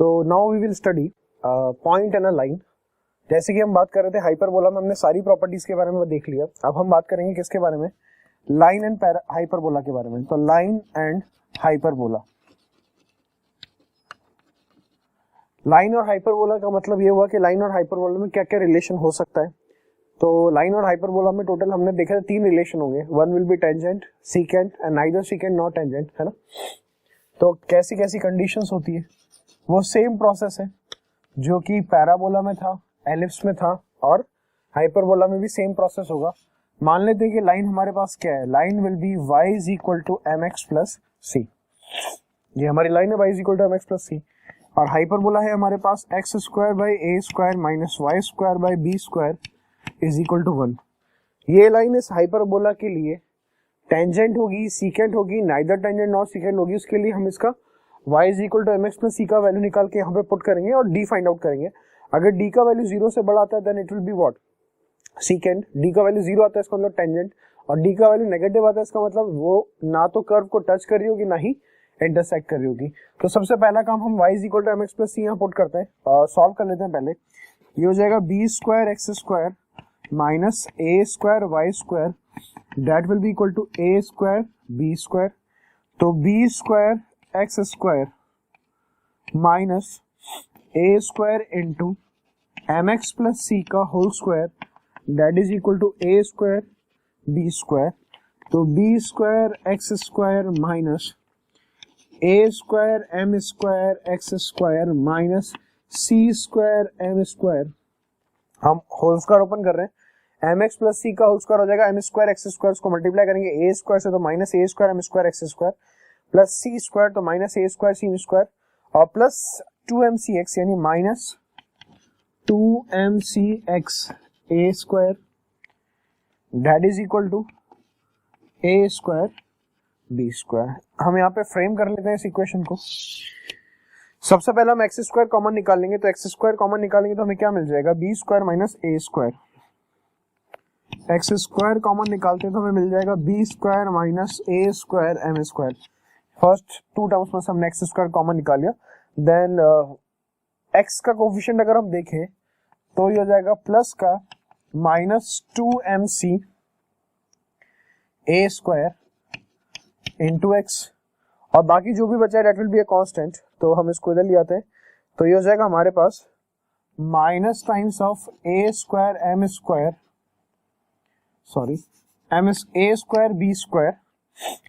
तो now we will study point and a line. जैसे कि हम बात कर रहे थे हाइपरबोला में, हमने सारी प्रॉपर्टीज के बारे में देख लिया। अब हम बात करेंगे किसके बारे में, लाइन एंड हाइपरबोला के बारे में। तो लाइन एंड हाइपरबोला, लाइन और हाइपरबोला का मतलब ये हुआ कि लाइन और हाइपरबोला में क्या क्या रिलेशन हो सकता है। तो लाइन और हाइपरबोला में टोटल हमने देखा था 3 रिलेशन होंगे, one will be tangent, secant and neither secant not tangent, है ना। तो कैसी कैसी कंडीशंस होती है, वो सेम प्रोसेस है जो कि पैराबोला में था, एलिप्स में था, और हाइपरबोला में भी सेम प्रोसेस होगा। मान लेते हैं कि लाइन हमारे पास क्या है, line will be y is equal to mx plus C. ये हमारी लाइन है y is equal to mx plus C. और हाइपरबोला है हमारे पास x square by A square minus Y square by B square is equal to 1। ये line इस hyperbola के लिए टेंजेंट होगी, सीकेंट होगी, नाइदर टेंजेंट नॉट सीकेंट होगी। उसके लिए हम इसका y is equal to mx plus C का वैल्यू निकाल के यहाँ पे पुट करेंगे और d फाइंड आउट करेंगे। अगर d का वैल्यू 0 से बड़ा आता है then it will be what, secant. d का वैल्यू 0 आता है इसका मतलब टेंजेंट, और d का वैल्यू नेगेटिव आता है इसका मतलब वो ना तो कर्व को टच कर रही होगी ना ही इंटरसेक्ट कर रही होगी। तो सबसे पहला काम हम y is equal to mx plus C यहाँ पुट करते हैं, सॉल्व कर लेते हैं पहले। ये हो जाएगा b square X square minus A square Y square that will be equal to A square B square. तो b square X square minus ए square into mx plus C का whole square that is equal to A square B square. तो b square X square minus ए square M square X square minus C square M square. हम whole square open कर रहे हैं, M x plus C का whole square हो जाएगा M square X square, उसको multiply करेंगे ए स्क्वायर से तो माइनस ए square M square X square plus C square तो माइनस ए स्क्वायर सी स्क्वायर और प्लस 2mcx यानी minus 2mcx A square that is equal to A square B square. हम यहाँ पे फ्रेम कर लेते हैं इस इक्वेशन को। सबसे पहले हम एक्स स्क्वायर कॉमन निकाल लेंगे, तो एक्स स्क्वायर कॉमन निकालेंगे तो हमें क्या मिल जाएगा, बी स्क्वायर माइनस ए स्क्वायर। एक्स स्क्वायर कॉमन निकालते हैं तो हमें मिल जाएगा बी स्क्वायर माइनस ए square M square. First 2 terms में से हमने एक्स स्क्वायर कॉमन निकाल लिया। देन एक्स का कोफिशिएंट अगर हम देखें तो ये हो जाएगा प्लस का माइनस 2mc ए स्क्वायर इंटू एक्स, और बाकी जो भी बचा है that will be a constant, तो हम इसको इधर ले आते हैं। तो ये हो जाएगा हमारे पास minus times of A square M square, sorry M A square B square,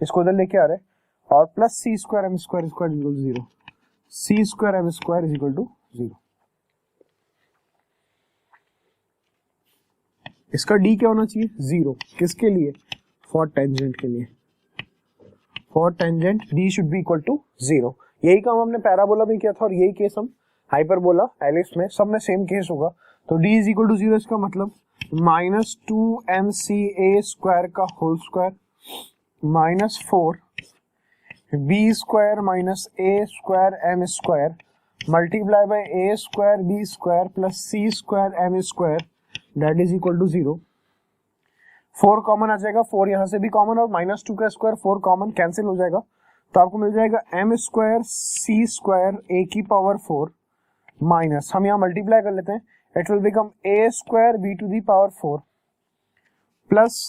इसको इधर लेके आ रहे हैं, और plus C square M square square equal to 0, C square M square is equal to 0। इसका डी क्या होना चाहिए, 0। किसके लिए, फॉर टेंजेंट के लिए, for tangent d should be equal to 0। यही काम हमने पैराबोला में किया था और यही केस हम हाइपरबोला एलिप्स में सब में सेम केस होगा। तो d इज इक्वल टू 0 इसका मतलब माइनस 2mc a स्क्वायर का whole square minus 4 b square minus a square m square multiply by a square b square plus c square m square that is equal to 0। 4 common आ जाएगा, 4 यहां से भी common, और minus 2 का square 4 common cancel हो जाएगा, तो आपको मिल जाएगा m square c square a की पावर 4 माइनस, हम यहाँ मल्टीप्लाई कर लेते हैं, it will become a square b to the power 4 plus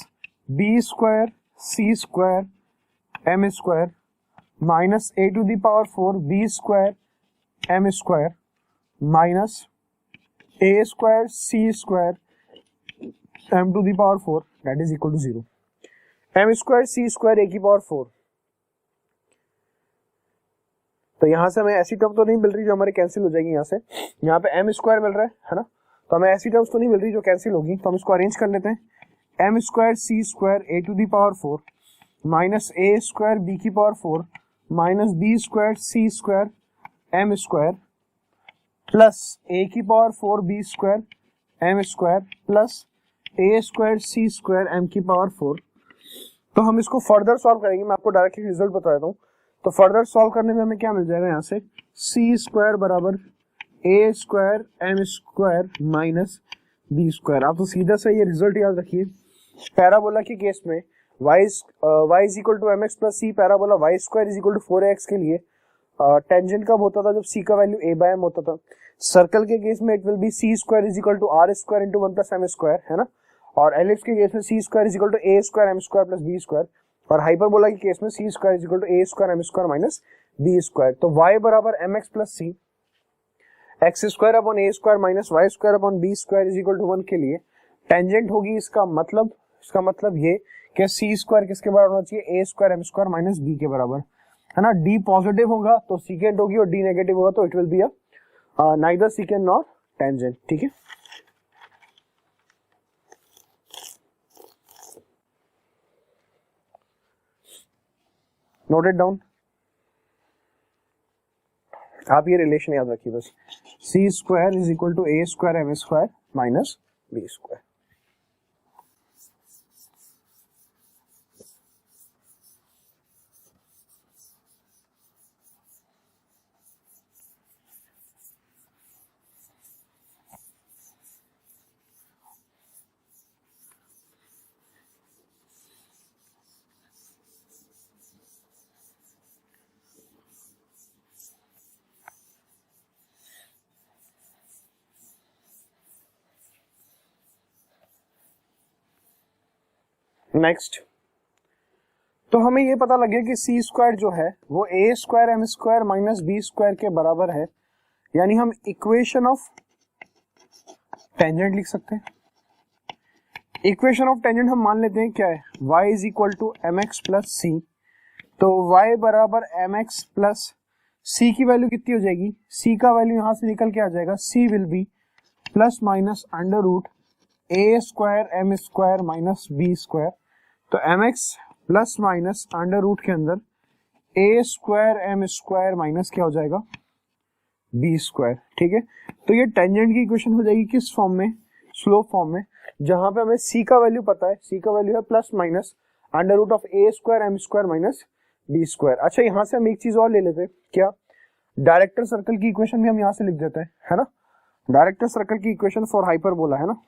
b square c square m square minus a to the power 4 b square m square minus a square c square m to the power 4 that is equal to 0। m square c square a की power 4, तो यहां से हमें ऐसी term तो नहीं मिल रही जो हमारे कैंसिल हो जाएगी। यहाँ से यहाँ पे m स्क्वायर मिल रहा है ना, तो हमें ऐसी टर्म्स तो नहीं मिल रही जो कैंसिल होगी, तो हम इसको अरेंज कर लेते हैं। m square c square a to the power 4 minus a square b की power 4 minus b square c square m square plus a की power 4 b square m square plus a square C square m की power 4। तो हम इसको further solve करेंगे, मैं आपको directly result बता देता हूँ। तो फर्दर सॉल्व करने में हमें क्या मिल जाएगा, यहाँ से सी स्क्वायर बराबर a square M square minus B square. आप तो सीधा से ये रिजल्ट याद रखिए। पैराबोला के केस में y is equal to mx plus C parabola y square is equal to 4ax के लिए टेंजेंट कब होता था, जब सी का वैल्यू a बाय m होता था। सर्कल के केस में it will be c square is equal to r square into 1 plus m square, है ना। और एलिप्स के केस में c square is equal to A square M square plus B square. और हाइपरबोला के case में c square is equal to A square M square minus B square. तो y बराबर m x plus c x square upon a square minus Y square upon B square is equal to 1 के लिए tangent होगी। इसका मतलब ये कि सी square किसके बराबर होना चाहिए, a square M square minus b के बराबर, है ना। डी पॉजिटिव होगा तो सीकेंट होगी और डी नेगेटिव होगा तो it will be a neither secant nor tangent, ठीक है। नोट इट डाउन, आप ये रिलेशन याद रखिए बस, c square is equal to A square M square minus B square. Next, तो हमें ये पता लग गया कि सी स्क्वायर जो है वो a square M square minus B square के बराबर है, यानी हम इक्वेशन ऑफ टेंजेंट लिख सकते हैं। इक्वेशन ऑफ टेंजेंट हम मान लेते हैं क्या है, y is equal to M x plus c. तो y बराबर एम एक्स प्लस सी की वैल्यू कितनी हो जाएगी, c का वैल्यू यहां से निकल के आ जाएगा, c will be plus minus under root a square M square minus B square. तो m x plus minus under root के अंदर a square M square minus क्या हो जाएगा, बी स्क्वायर, ठीक है। तो ये टेंजेंट की इक्वेशन हो जाएगी किस फॉर्म में, स्लोप फॉर्म में, जहां पे हमें सी का वैल्यू पता है, सी का वैल्यू है plus minus under root of A square M square minus B square. अच्छा, यहां से हम एक चीज और ले लेते हैं, क्या, डायरेक्टर सर्कल की इक्वेशन भी हम यहां से लिख देते हैं, है ना। डायरेक्टर सर्कल की इक्वेशन फॉर हाइपरबोला, है ना,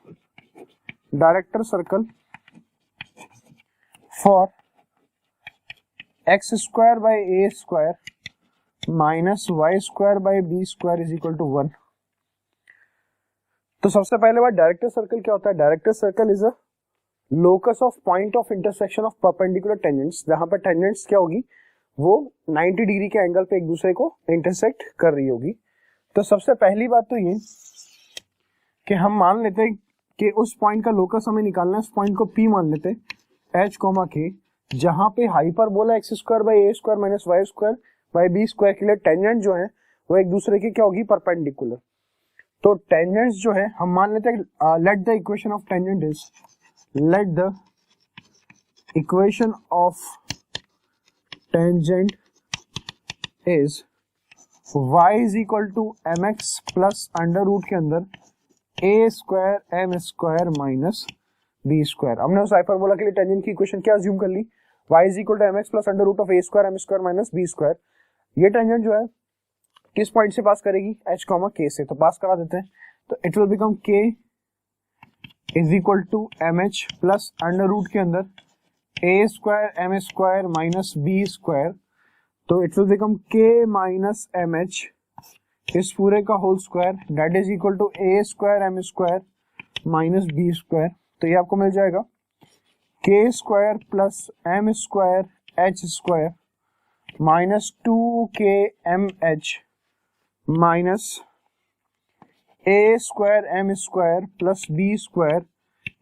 director circle for X square by A square minus Y square by B square is equal to 1। तो सबसे पहले बात, डायरेक्टर सर्कल क्या होता है, director circle is a locus of point of intersection of perpendicular tangents, जहां पर tangents क्या होगी, वो 90 डिग्री के एंगल पे एक दूसरे को इंटरसेक्ट कर रही होगी। तो सबसे पहली बात तो ये कि हम मान लेते हैं कि उस पॉइंट का लोकस हमें निकालना है, उस पॉइंट को P मान लेते हैं, H, K, जहां पे hyperbola x square by A square minus Y square by B square के लिए टेंजेंट जो है वो एक दूसरे के क्या होगी, परपेंडिकुलर। तो टेंजेंट्स जो है हम मान लेते हैं, let the equation of tangent is, let the equation of tangent is y is equal to M x plus under root के अंदर a square M square minus B square. हमने उस हाइपरबोला के लिए टेंजेंट की इक्वेशन क्या assume कर ली, y is equal to M x plus under root of A square M square minus B square. ये टेंजेंट जो है किस पॉइंट से पास करेगी, h, k से, तो पास करा देते हैं। तो it will become k is equal to m h plus under root के अंदर a square M square minus B square. तो it will become k minus m h इस पूरे का whole square that is equal to A square M square minus B square. तो ये आपको मिल जाएगा k square plus m square h square minus 2k m h minus A square M square plus B square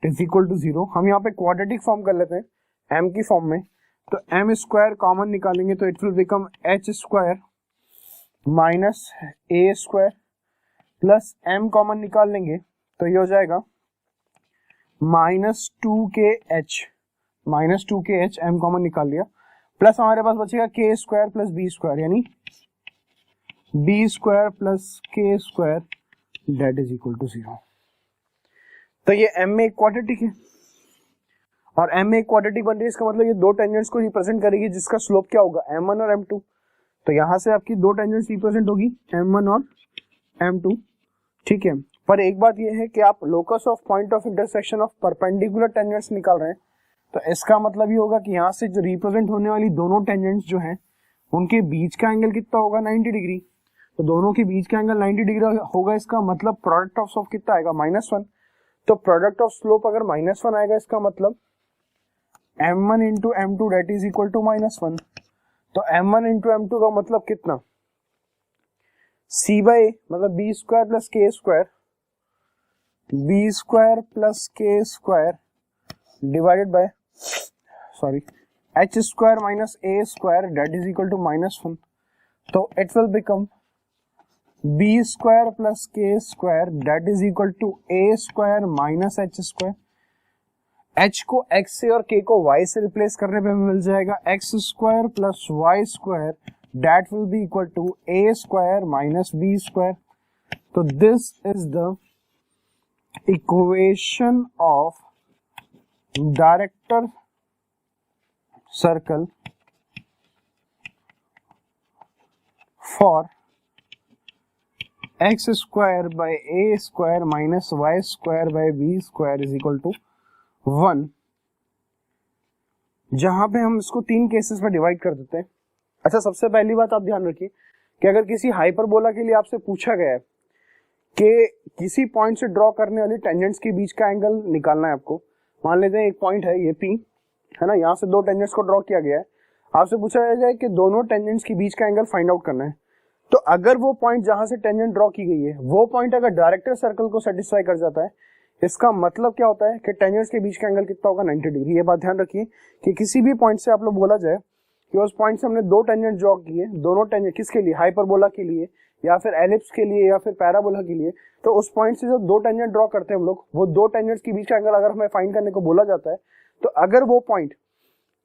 is equal to 0। हम यहाँ पे quadratic form कर लेते हैं m की फॉर्म में, तो m स्क्वायर कॉमन निकालेंगे तो it will become h square minus A square plus m common निकाल लेंगे तो ये हो जाएगा minus 2k h m common निकाल लिया, प्लस हमारे पास बचेगा k square plus B square, यानी B square plus K square that is equal to 0। तो ये m में एक क्वाड्रेटिक है और m में एक क्वाड्रेटिक बन रही है, इसका मतलब ये दो टेंजेंट्स को रिप्रेजेंट करेगी जिसका स्लोप क्या होगा, m1 और m2। तो यहां से आपकी दो टेंजेंट्स रिप्रेजेंट होगी, m1 और m2, ठीक है। पर एक बात ये है कि आप locus of point of intersection of perpendicular tangents निकाल रहे हैं, तो इसका मतलब ये होगा कि यहाँ से जो रिप्रेजेंट होने वाली दोनों टेंजेंट्स जो हैं उनके बीच का एंगल कितना होगा 90 डिग्री, तो दोनों के बीच का एंगल 90 डिग्री होगा, इसका मतलब प्रोडक्ट ऑफ स्लोप कितना आएगा -1। तो प्रोडक्ट ऑफ स्लोप अगर -1 आएगा इसका मतलब m1 into m2 that is equal to -1। तो m1 इंटू m2 का मतलब कितना, c बाई मतलब b square plus k square, b square plus k square divided by h square minus a square that is equal to -1। तो it will become b square plus k square that is equal to a square minus h square. h को x से और k को y से replace करने पे मिल जाएगा x square plus y square that will be equal to a square minus b square. तो this is the equation of director circle for x square by a square minus y square by b square is equal to 1, जहां पे हम इसको 3 cases में divide कर देते हैं। अच्छा, सबसे पहली बात आप ध्यान रखिए कि अगर किसी हाइपरबोला के लिए आपसे पूछा गया है कि किसी पॉइंट से ड्रॉ करने वाली टेंजेंट्स के बीच का एंगल निकालना है आपको, मान लेते हैं एक पॉइंट है ये P है ना, यहाँ से 2 टेंजेंट्स को ड्रॉ किया गया है, आपसे पूछा जाए कि दोनों टेंजेंट्स के बीच का एंगल फाइंड आउट करना है। तो अगर वो पॉइंट जहां से टेंजेंट ड्रॉ की गई है वो पॉइंट अगर डायरेक्टर सर्कल को सेटिस्फाई कर जाता है, इसका मतलब क्या होता है कि टेंजेंट्स के बीच का एंगल कितना होगा 90 डिग्री। ये बात ध्यान रखिए कि किसी भी पॉइंट से आप लोग बोला जाए कि उस पॉइंट से हमने 2 टेंजेंट ड्रॉ किए, दोनों टेंजेंट किसके लिए, हाइपरबोला के लिए या फिर एलिप्स के लिए या फिर पैराबोला के लिए, तो उस पॉइंट से जो 2 टेंजेंट ड्रॉ करते हैं हम लोग, वो 2 टेंजेंट्स के बीच का एंगल अगर हमें फाइंड करने को बोला जाता है, तो अगर वो पॉइंट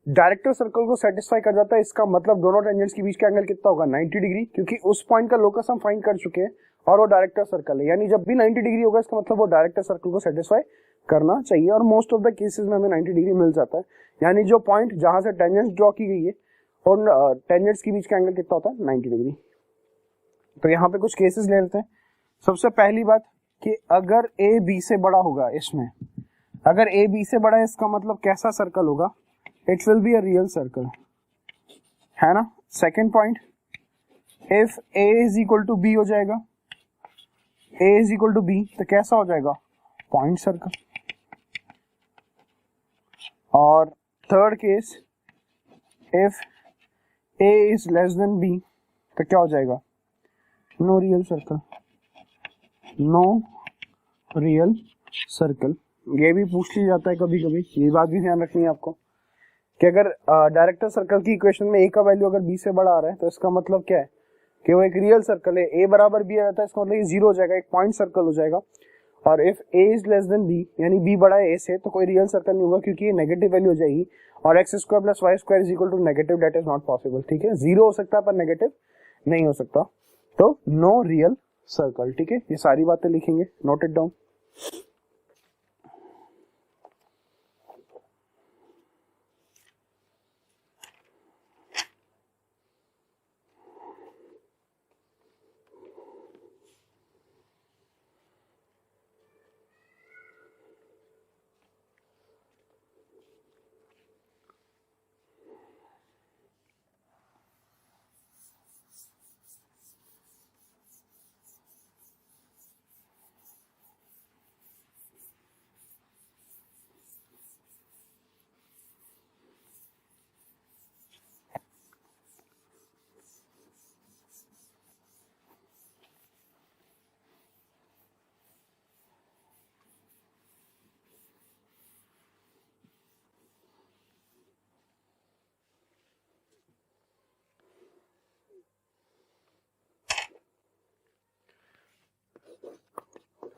डायरेक्टर सर्कल को सेटिस्फाई कर जाता है, इसका मतलब दोनों टेंजेंट्स के बीच का एंगल कितना होगा 90 डिग्री, क्योंकि उस पॉइंट का लोकस हम फाइंड कर चुके हैं और वो डायरेक्टर सर्कल है। यानी जब भी 90 डिग्री होगा इसका मतलब वो डायरेक्टर सर्कल को सेटिस्फाई करना चाहिए, और मोस्ट ऑफ द केसेस में हमें 90 डिग्री मिल जाता है। यानी जो पॉइंट जहां से टेंजेंट्स ड्रॉ की गई है और टेंजेंट्स के बीच का एंगल कितना होता है 90 डिग्री। तो यहाँ पे कुछ केसेस ले लेते हैं। सबसे पहली बात कि अगर a b से बड़ा होगा, इसमें अगर a b से बड़ा है इसका मतलब कैसा सर्कल होगा, it will be a real circle, है ना। Second point, if a is equal to b हो जाएगा, a is equal to b तो कैसा हो जाएगा, पॉइंट सर्कल। और third case, if a is less than b तो क्या हो जाएगा, no real circle, no real circle. ये भी पूछ लिया जाता है कभी कभी, ये बात भी ध्यान रखनी है आपको कि अगर डायरेक्टर सर्कल की इक्वेशन में a का वैल्यू अगर b से बड़ा आ रहा है तो इसका मतलब क्या है कि वो एक रियल सर्कल है। a बराबर b आ जाता है, इसका मतलब ये 0 हो जाएगा, एक पॉइंट सर्कल हो जाएगा। और if a is less than b यानी b बड़ा है a से, तो कोई रियल सर्कल नहीं होगा क्योंकि ये नेगेटिव वैल्यू हो जाएगी, और x square plus Y square is equal to negative, that is not possible. ठीक है, 0 हो सकता है पर नेगेटिव नहीं हो सकता, तो नो रियल सर्कल। ठीक है, ये सारी बातें लिखेंगे, note it down.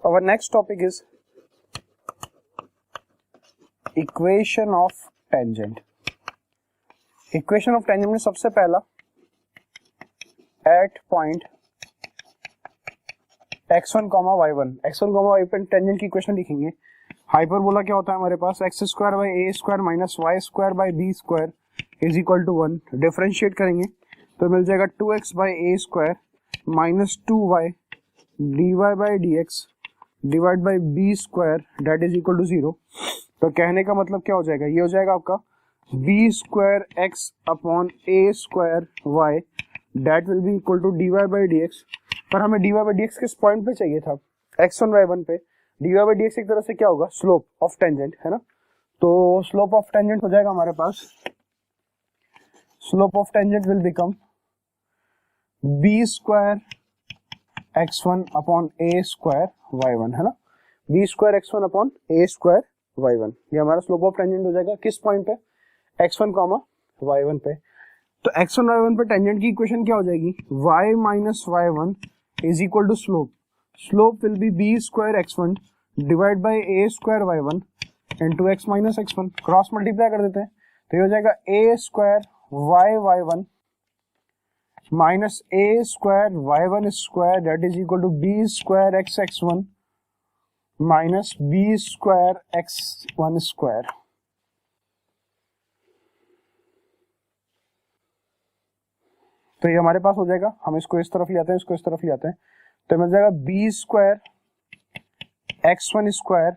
Our next topic is equation of tangent. Equation of tangent में सबसे पहला at point x1, y1, x1, y1 tangent की इक्वेशन लिखेंगे। हाइपरबोला क्या होता है हमारे पास, x square by A square minus Y square by B square is equal to 1। Differentiate करेंगे तो मिल जाएगा 2x by A square minus 2y dy by dx divide by B square that is equal to 0। तो कहने का मतलब क्या हो जाएगा, ये हो जाएगा आपका b square x upon a square y that will be equal to d y by d x. पर हमें d y by d x किस पॉइंट पे चाहिए था, x1 y1 पे। D y by d x एक तरह से क्या होगा, स्लोप ऑफ टेंजेंट है ना। तो स्लोप ऑफ टेंजेंट हो जाएगा हमारे पास, slope of tangent will become b square x1 upon a square y1 है ना, b square x1 upon a square y1। ये हमारा स्लोप ऑफ टेंजेंट हो जाएगा किस पॉइंट पे, x1 कॉमा y1 पे। तो x1 y1 पे टेंजेंट की इक्वेशन क्या हो जाएगी, y minus y1 is equal to slope, slope will be b square x1 divide by A square y1 into x minus x1। Cross multiply कर देते हैं तो ये हो जाएगा a square y1 minus A square y1 square that is equal to b square x1 minus B square x1 square. तो ये हमारे पास हो जाएगा, हम इसको इस तरफ ले आते हैं, इसको इस तरफ ले आते हैं, तो मिल जाएगा B square x1 square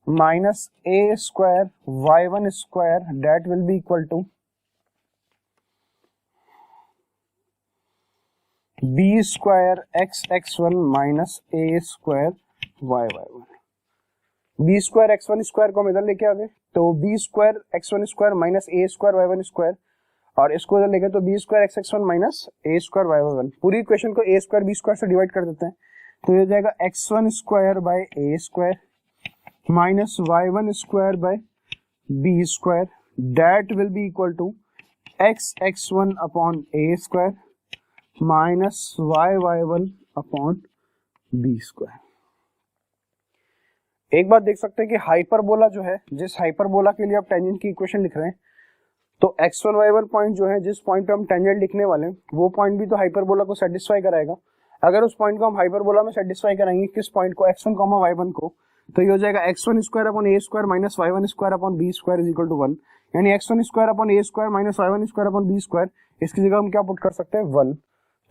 minus A square y1 square that will be equal to b square x1 minus A square y1। B square x1 square को हम इधर लेके आ गए, तो b square x1 square minus ए स्क्वायर y1 स्क्वायर, और इसको इधर लेके तो बी स्क्वायर x1 माइनस ए स्क्वायर y1। पूरी इक्वेशन को ए स्क्वायर बी स्क्वायर से डिवाइड कर देते हैं, तो ये हो जाएगा x1 square by A square minus y1 square by B square that will be equal to x1 upon a square minus y1 upon B square. एक बात देख सकते हैं कि हाइपरबोला जो है, जिस हाइपरबोला के लिए आप टेंजेंट की इक्वेशन लिख रहे हैं, तो x1 y1 पॉइंट जो है, जिस पॉइंट पे हम टेंजेंट लिखने वाले हैं, वो पॉइंट भी तो हाइपरबोला को सेटिस्फाई कराएगा। अगर उस पॉइंट को हम हाइपरबोला में सेटिस्फाई कराएंगे, किस पॉइंट को, x1 y1 को, तो ये हो जाएगा x1 square upon a square minus y1 square upon B square is equal to 1, यानी x1 square upon a square minus y1 square upon B square, इसकी जगह हम क्या पुट कर सकते हैं, 1।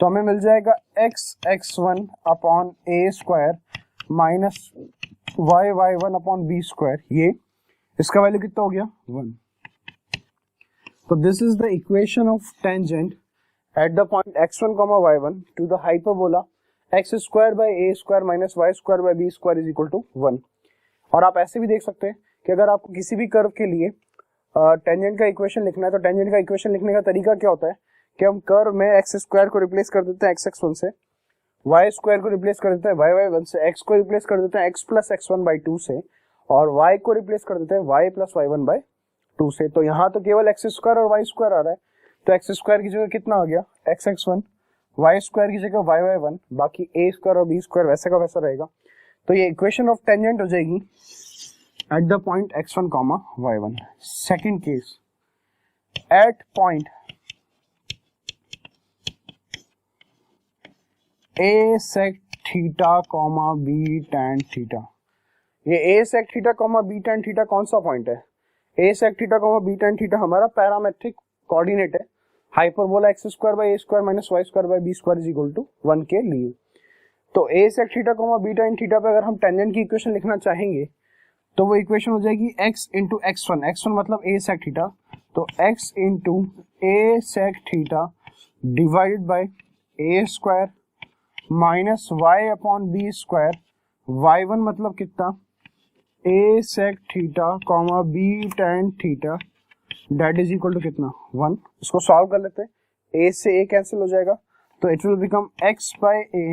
तो हमें मिल जाएगा x1 upon a square minus y1 upon B square, ये इसका वैल्यू कितना हो गया, 1। So this is the equation of tangent at the point x1 y1 to the hyperbola x square by a square minus y square by b square is equal to 1। और आप ऐसे भी देख सकते हैं कि अगर आपको किसी भी कर्व के लिए टेंजेंट का इक्वेशन लिखना है, तो टेंजेंट का इक्वेशन लिखने का तरीका क्या होता है कि हम कर्व में एक्स स्क्वायर को रिप्लेस कर देते हैं x1 से, y स्क्वायर को रिप्लेस कर देते हैं y1 से, x को रिप्लेस कर देते हैं x प्लस x1 बाई 2 से, और y को रिप्लेस कर देते हैं y प्लस y1 बाई 2 से। तो यहाँ तो केवल एक्स स्क्वायर और वाई स्क्वायर आ रहा है, तो एक्स स्क्वायर की जगह कितना आ गया, x1, वाई स्क्वायर की जगह y1, बाकी ए स्क्वायर और बी स्क्वायर वैसे का वैसा रहेगा। तो ये इक्वेशन ऑफ टेंजेंट हो जाएगी at the point x1 y1। Second case, at point a sec theta b tan theta. ये a sec theta b tan theta कौन सा पॉइंट है, a sec theta b tan theta हमारा पैरामेट्रिक कोऑर्डिनेट है hyperbola x square by a square minus y square by b square is equal to 1 के लिए। तो a sec theta b tan theta पे अगर हम टेंजेंट की इक्वेशन लिखना चाहेंगे, तो वो इक्वेशन हो जाएगी x इंटू x1, x1 मतलब a sec थीटा, तो x into a sec theta divided by a square minus y upon B square, y1 मतलब कितना, a sec theta b tan theta that is equal to कितना, 1। इसको solve कर लेते हैं, a से a कैंसिल हो जाएगा, तो it will become x by a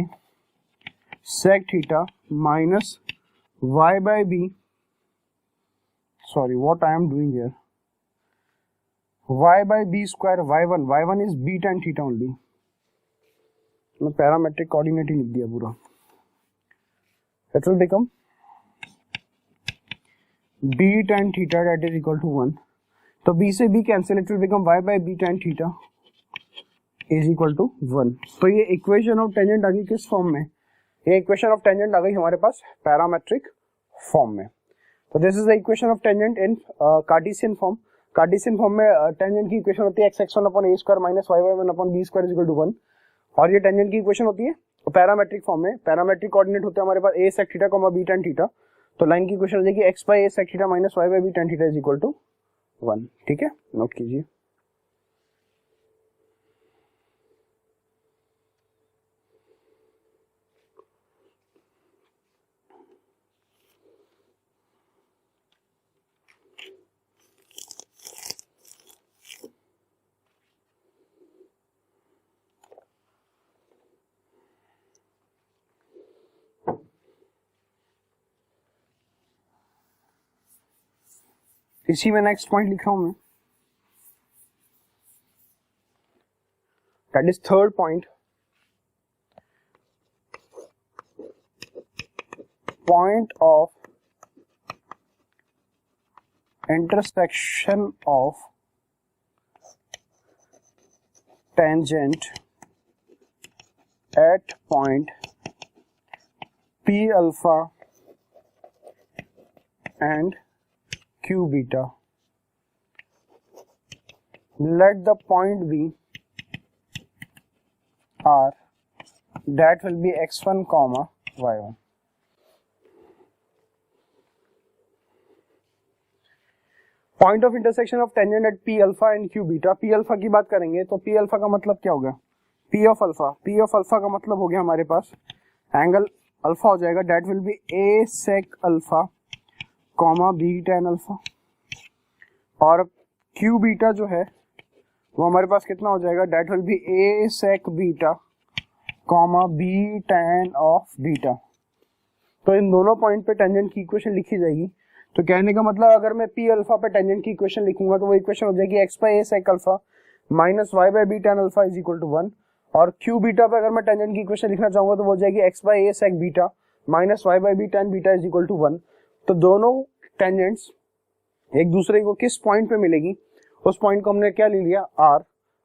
sec theta minus y by b, sorry what I am doing here, y by b square, y1 is b tan theta only, मैं parametric coordinate ही लिख दिया पूरा। It will become b tan theta that is equal to 1, तो b से b cancel, it will become y by b tan theta is equal to 1। तो ये equation of tangent आ गई किस फॉर्म में, ये इक्वेशन ऑफ टेंजेंट आ गई हमारे पास पैरामेट्रिक फॉर्म में। तो this is the equation of tangent in Cartesian form. Cartesian form में टेंजेंट की इक्वेशन होती है x1 upon a square minus y1 upon b square is equal to 1, और ये टेंजेंट की इक्वेशन होती है पैरामेट्रिक फॉर्म में। पैरामेट्रिक कोऑर्डिनेट होते हैं हमारे पास a sec theta b tan theta, तो लाइन की इक्वेशन हो जाएगी x by a sec theta minus y by b tan theta is equal to 1। ठीक है, नोट कीजिए। इसी में नेक्स्ट पॉइंट लिखा हूं मैं, that is third point, point of intersection of tangent at point P alpha and Q beta. Let the point be R, that will be x1 comma y1. Point of intersection of tangent at P alpha and Q beta. P alpha की बात करेंगे तो P alpha का मतलब क्या होगा, P of alpha. P of alpha का मतलब हो गया हमारे पास एंगल अल्फा हो जाएगा, that will be A sec alpha comma B tan alpha, और Q बीटा जो है वो हमारे पास कितना हो जाएगा, that will be A sec beta comma B tan of beta. तो इन दोनों पॉइंट पे टेंजेंट की इक्वेशन लिखी जाएगी। तो कहने का मतलब अगर मैं P अल्फा पे टेंजेंट की इक्वेशन लिखूंगा तो वो इक्वेशन हो जाएगी x by A sec alpha minus y by B tan alpha is equal to 1, और Q बीटा पे अगर मैं टेंजेंट की इक्वेशन लिखना चाहूंगा तो वो हो जाएगी x by A sec beta minus y by B tan beta is equal to 1। तो दोनों टेंजेंट्स एक दूसरे को किस पॉइंट पे मिलेगी, उस पॉइंट को हमने क्या ले लिया,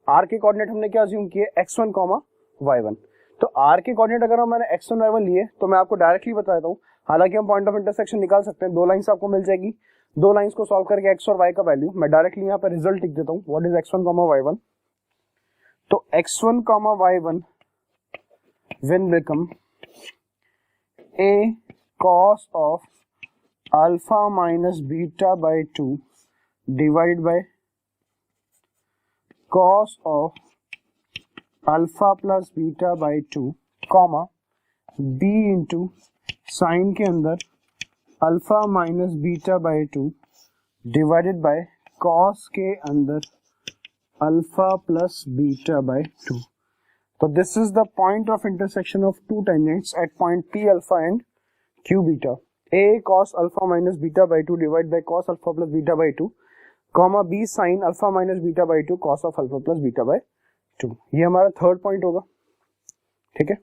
r के कोऑर्डिनेट हमने क्या अज्यूम किए, x1 y1। तो r के कोऑर्डिनेट अगर मैंने x1 y1 लिए तो मैं आपको डायरेक्टली बताता हूँ, हालांकि हम पॉइंट ऑफ इंटरसेक्शन निकाल सकते हैं, दो लाइंस आपको मिल जाएगी, दो लाइंस को सॉल्व करके x और y का वैल्यू मैं डायरेक्टली यहाँ पर रिजल्ट लिख देता हूँ, व्हाट इज x1 y1। तो x1 y1 will become a cos of alpha minus beta by 2 divided by cos of alpha plus beta by 2 comma b into sign के अंदर alpha minus beta by 2 divided by cos के अंदर alpha plus beta by 2। तो this is the point of intersection of to tangents at point P alpha and Q beta. A cos alpha minus beta by 2 divide by cos alpha plus beta by 2 comma B sin alpha minus beta by 2 cos of alpha plus beta by 2। ये हमारा third point होगा। ठीक है,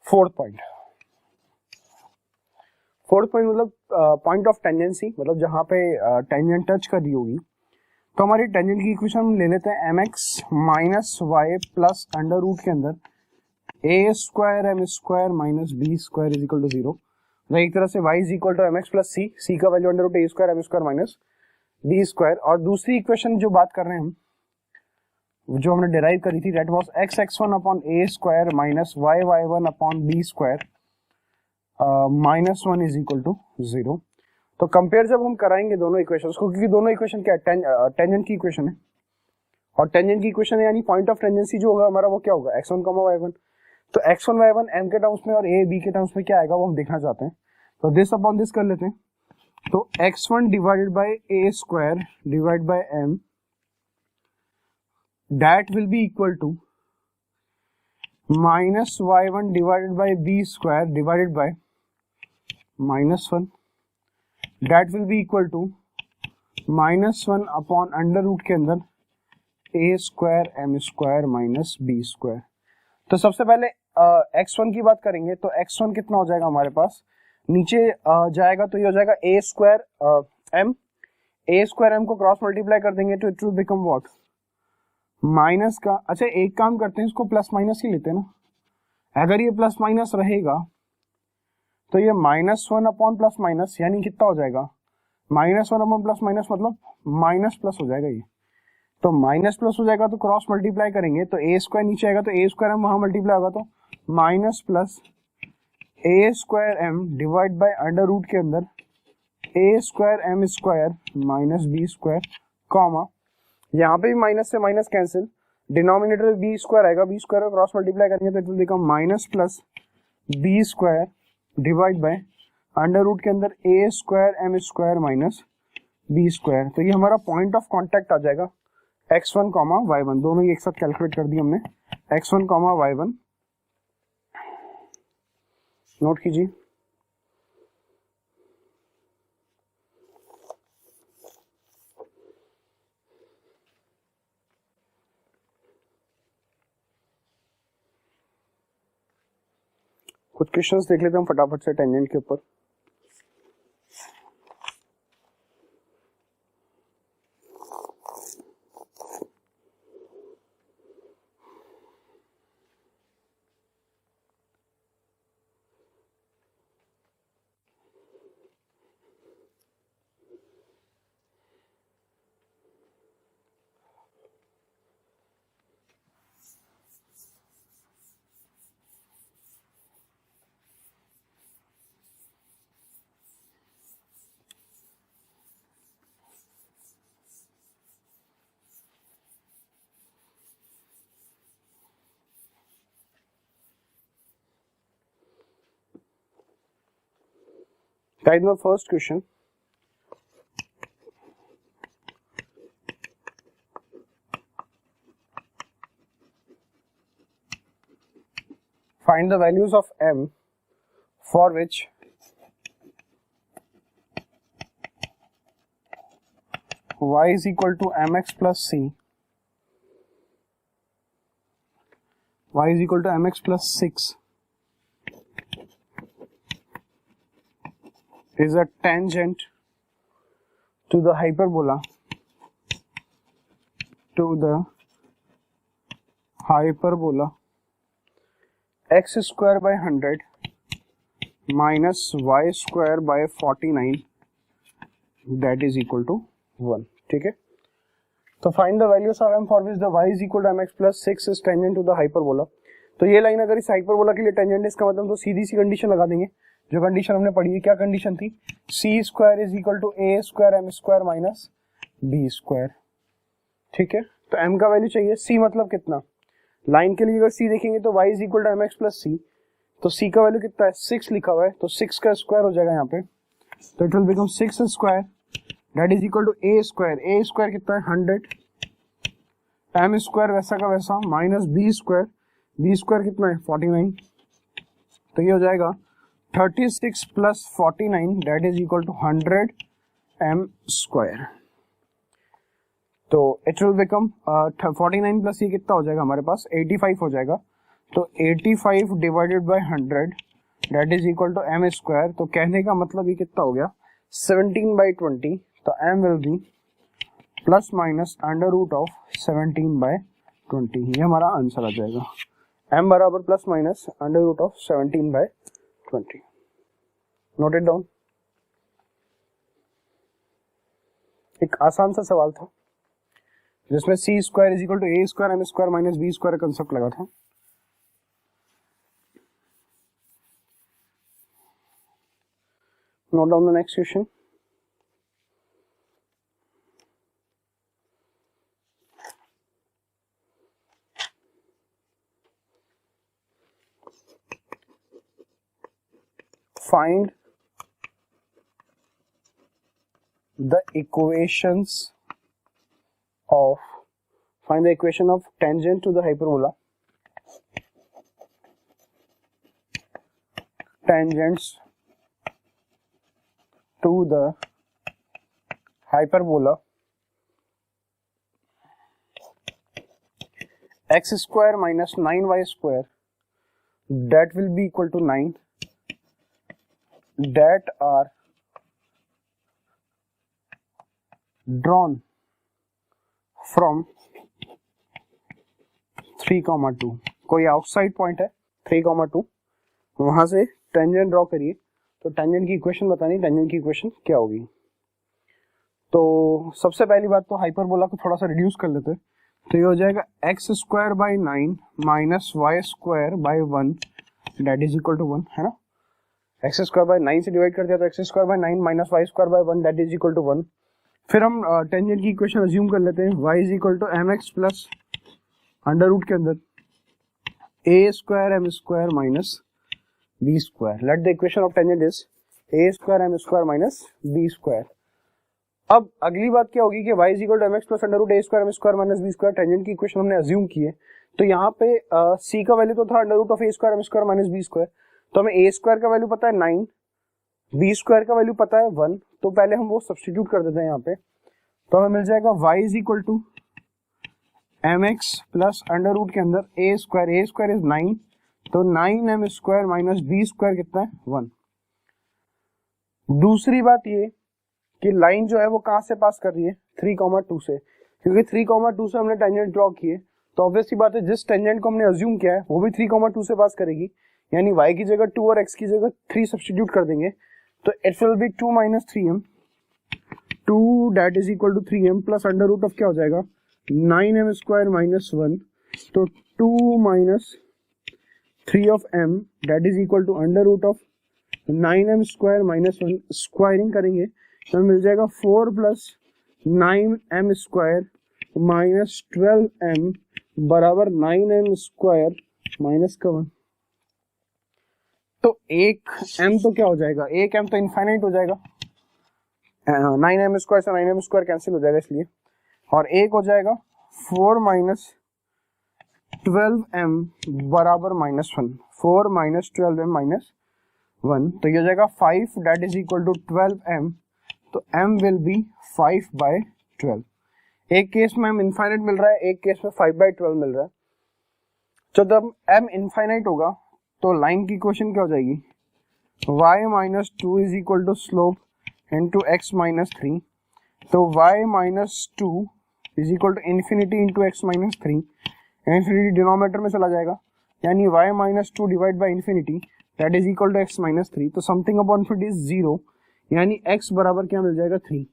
fourth point मतलब point of tangency, मतलब जहां पे tangent touch कर रही होगी। तो हमारी टेंजेंट की इक्वेशन हम ले लेते हैं mx minus y plus under root के अंदर a square m square minus b square is equal to 0। मतलब एक तरह से y is equal to mx plus c का value under root a square m square minus b square, और दूसरी equation जो बात कर रहे हैं हम, जो हमने डिराइव करी थी, that was x(x1) upon a square minus y(y1) upon b square minus 1 is equal to 0। तो कंपेयर जब हम कराएंगे दोनों इक्वेशंस को, क्योंकि दोनों इक्वेशन क्या है, टेंजेंट की इक्वेशन है, और टेंजेंट की इक्वेशन है यानी पॉइंट ऑफ टेंजेंसी जो होगा हमारा वो क्या होगा, x1 y1। तो x1 y1 m के टर्म्स में और a b के टर्म्स में क्या आएगा वो हम देखना चाहते हैं। तो दिस अपॉन दिस कर लेते हैं। तो x1 divided by a square divide bye m that will be equal to minus y1 divided by b square divided by minus 1, that will be equal to minus 1 upon under root के अंदर a square m square minus b square। तो सबसे पहले x1 की बात करेंगे तो x1 कितना हो जाएगा हमारे पास, नीचे जाएगा तो ये हो जाएगा a square m को क्रॉस मल्टीप्लाई कर देंगे तो it will become what, minus का, अच्छा एक काम करते हैं इसको प्लस माइनस ही लेते हैं ना, अगर ये प्लस माइनस रहेगा तो ये -1 अपॉन प्लस माइनस यानी कितना हो जाएगा, -1 अपॉन प्लस माइनस मतलब माइनस प्लस हो जाएगा ये। तो माइनस प्लस हो जाएगा तो क्रॉस मल्टीप्लाई करेंगे तो ए स्क्वायर नीचे आएगा तो ए स्क्वायर एम वहां मल्टीप्लाई होगा तो minus plus a square m divide by under root के अंदर a square M square minus B square comma, यहाँ पे भी माइनस से minus cancel, denominator b square आएगा, बी स्क्वायर क्रॉस मल्टीप्लाई करेंगे तो it will become minus plus B square divide by under root के अंदर a square M square minus B square. तो ये हमारा पॉइंट ऑफ कांटेक्ट आ जाएगा x1 कॉमा y1, दोनों ही एक साथ कैलकुलेट कर दिए हमने, x1 कॉमा y1 नोट कीजिए। कुछ क्वेश्चंस देख लेते हैं हम फटाफट से टेंजेंट के ऊपर। Guys, my first question. Find the values of m for which y is equal to mx plus c, y is equal to mx plus 6 is a tangent to the hyperbola x square by 100 minus y square by 49 that is equal to 1। ठीक है, तो find the values of m for which the y is equal to mx plus 6 is tangent to the hyperbola। तो ये line अगर इस hyperbola के लिए tangent है इसका मतलब तो सीधी सी कंडीशन लगा देंगे जो कंडीशन हमने पढ़ी है। क्या कंडीशन थी, c square is equal to A square M square minus B square. ठीक है, तो m का वैल्यू चाहिए, c मतलब कितना, लाइन के लिए अगर c देखेंगे तो y is equal to mx plus c, तो c का वैल्यू कितना है 6 लिखा हुआ है तो 6 का स्क्वायर हो जाएगा यहाँ पे, तो it will become 6 square that is equal to a square कितना है 100, m स्क्वायर वैसा का वैसा माइनस b स्क्वायर कितना है 49, तो ये हो जाएगा 36 plus 49 that is equal to 100 m square. तो इट विल बिकम 49 प्लस ये कितना हो जाएगा हमारे पास 85 हो जाएगा, तो 85 divided by 100 that is equal to m square. तो कहने का मतलब ये कितना हो गया 17/20, तो m will be plus minus under root of 17/20, ये हमारा आंसर आ जाएगा, m बराबर plus minus under root of 17/20। Note it down. एक आसान सा सवाल था जिसमें c square is equal to A square M square minus B square concept लगा था। Note down the next question. Find the equation of tangent to the hyperbola, tangents to the hyperbola x square minus 9y square that will be equal to 9 that are drawn from 3,2। कोई outside point है 3,2, वहां से tangent draw करिए तो tangent की equation बतानी, tangent की equation क्या होगी। तो सबसे पहली बात तो हाइपरबोला को थोड़ा सा रिड्यूस कर लेते हैं, तो ये हो जाएगा x square by 9 minus Y square by 1 that is equal to 1, है ना। एक्स स्क्वायर बाई 9 से डिवाइड कर दिया तो x square by 9 minus Y square by 1 that is equal to 1। फिर हम टेंजेंट की इक्वेशन अज्यूम कर लेते हैं, y is equal to M x plus under root के अंदर a square M square minus B square. Let the equation of tangent is a square M square minus B square. अब अगली बात क्या होगी कि y is equal to M x plus under root a square M square minus B square. Tangent की equation हमने assume की है, तो यहाँ पे c का वैल्यू तो था under root of A square M square minus B square, तो हमें ए स्क्वायर का वैल्यू पता है 9, बी स्क्वायर का वैल्यू पता है 1, तो पहले हम वो सब्स्टिट्यूट कर देते हैं यहाँ पे। तो हमें मिल जाएगा y is equal to M x plus under root के अंदर ए स्क्वायर इज 9, तो 9 m square minus B square कितना है 1। दूसरी बात ये कि लाइन जो है वो कहां से पास कर रही है 3,2 से, क्योंकि 3,2 से हमने टेंजेंट ड्रॉ किए, तो ऑब्वियसली बात है जिस टेंजेंट को हमने अज्यूम किया है वो भी 3,2 से पास करेगी, यानी y की जगह 2 और x की जगह 3 सब्स्टिट्यूट कर देंगे, तो it will be 2 minus 3m, 2 that is equal to 3m plus under root of क्या हो जाएगा 9m स्क्वायर माइनस 1, तो 2 minus 3 of m that is equal to under root of 9m square minus 1, squaring करेंगे तो मिल जाएगा 4 plus 9m square minus 12m बराबर 9m square minus का 1। तो एक m तो क्या हो जाएगा, एक m तो इनफाइनाइट हो जाएगा, 9m स्क्वायर से 9m स्क्वायर कैंसिल हो जाएगा इसलिए, और एक हो जाएगा 4 माइनस 12m बराबर माइनस 1, 4 माइनस 12m माइनस 1, तो ये हो जाएगा 5 that is equal to 12m, तो m विल बी 5 बाय 12। एक केस में m इनफाइनाइट मिल रहा है, एक केस में 5 बाय 12 मिल रहा है। तो जब m इनफाइनाइट होगा तो लाइन की इक्वेशन क्या हो जाएगी, y minus 2 is equal to slope into x minus 3, तो y minus 2 is equal to infinity into x minus 3, infinity denominator में चला जाएगा, यानी y minus 2 divide by infinity that is equal to x minus 3, तो something upon infinity is 0, यानी x बराबर क्या मिल जाएगा 3।